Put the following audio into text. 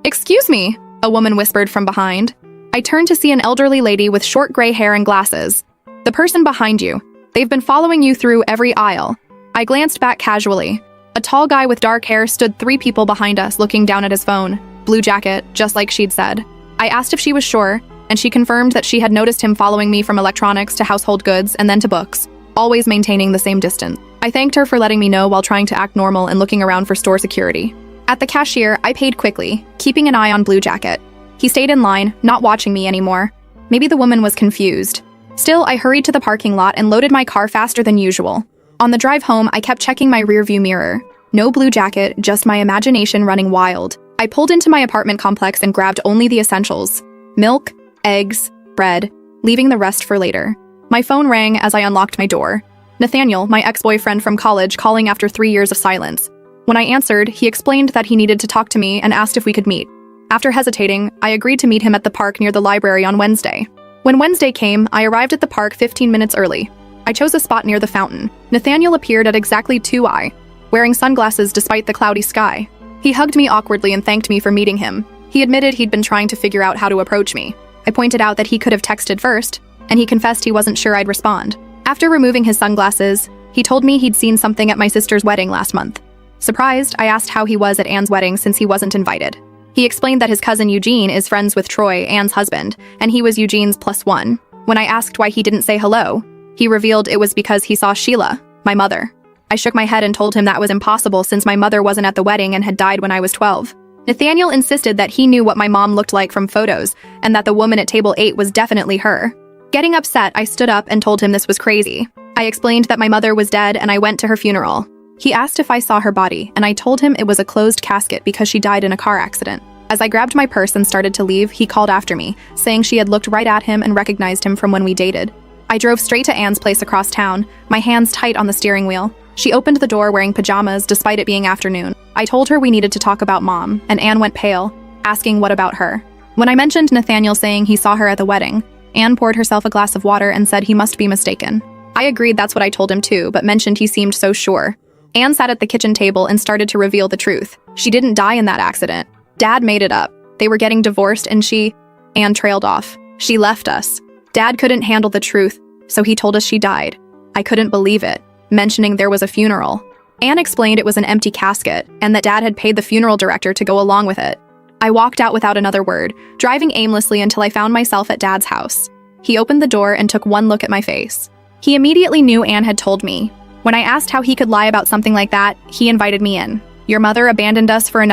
"Excuse me," a woman whispered from behind. I turned to see an elderly lady with short gray hair and glasses. "The person behind you. They've been following you through every aisle." I glanced back casually. A tall guy with dark hair stood 3 people behind us looking down at his phone. Blue jacket, just like she'd said. I asked if she was sure, and she confirmed that she had noticed him following me from electronics to household goods and then to books, always maintaining the same distance. I thanked her for letting me know while trying to act normal and looking around for store security. At the cashier, I paid quickly, keeping an eye on Blue Jacket. He stayed in line, not watching me anymore. Maybe the woman was confused. Still, I hurried to the parking lot and loaded my car faster than usual. On the drive home, I kept checking my rearview mirror. No Blue Jacket, just my imagination running wild. I pulled into my apartment complex and grabbed only the essentials. Milk, eggs, bread, leaving the rest for later. My phone rang as I unlocked my door. Nathaniel, my ex-boyfriend from college, calling after 3 years of silence. When I answered, he explained that he needed to talk to me and asked if we could meet. After hesitating, I agreed to meet him at the park near the library on Wednesday. When Wednesday came, I arrived at the park 15 minutes early. I chose a spot near the fountain. Nathaniel appeared at exactly 2i, wearing sunglasses despite the cloudy sky. He hugged me awkwardly and thanked me for meeting him. He admitted he'd been trying to figure out how to approach me. I pointed out that he could have texted first, and he confessed he wasn't sure I'd respond. After removing his sunglasses, he told me he'd seen something at my sister's wedding last month. Surprised, I asked how he was at Anne's wedding since he wasn't invited. He explained that his cousin Eugene is friends with Troy, Anne's husband, and he was Eugene's +1. When I asked why he didn't say hello, he revealed it was because he saw Sheila, my mother. I shook my head and told him that was impossible since my mother wasn't at the wedding and had died when I was 12. Nathaniel insisted that he knew what my mom looked like from photos and that the woman at table 8 was definitely her. Getting upset, I stood up and told him this was crazy. I explained that my mother was dead and I went to her funeral. He asked if I saw her body, and I told him it was a closed casket because she died in a car accident. As I grabbed my purse and started to leave, he called after me, saying she had looked right at him and recognized him from when we dated. I drove straight to Anne's place across town, my hands tight on the steering wheel. She opened the door wearing pajamas despite it being afternoon. I told her we needed to talk about Mom, and Anne went pale, asking what about her. When I mentioned Nathaniel saying he saw her at the wedding, Anne poured herself a glass of water and said he must be mistaken. I agreed that's what I told him too, but mentioned he seemed so sure. Anne sat at the kitchen table and started to reveal the truth. She didn't die in that accident. Dad made it up. They were getting divorced and Anne trailed off. She left us. Dad couldn't handle the truth, so he told us she died. I couldn't believe it, mentioning there was a funeral. Anne explained it was an empty casket and that Dad had paid the funeral director to go along with it. I walked out without another word, driving aimlessly until I found myself at Dad's house. He opened the door and took one look at my face. He immediately knew Anne had told me. When I asked how he could lie about something like that, he invited me in. "Your mother abandoned us for another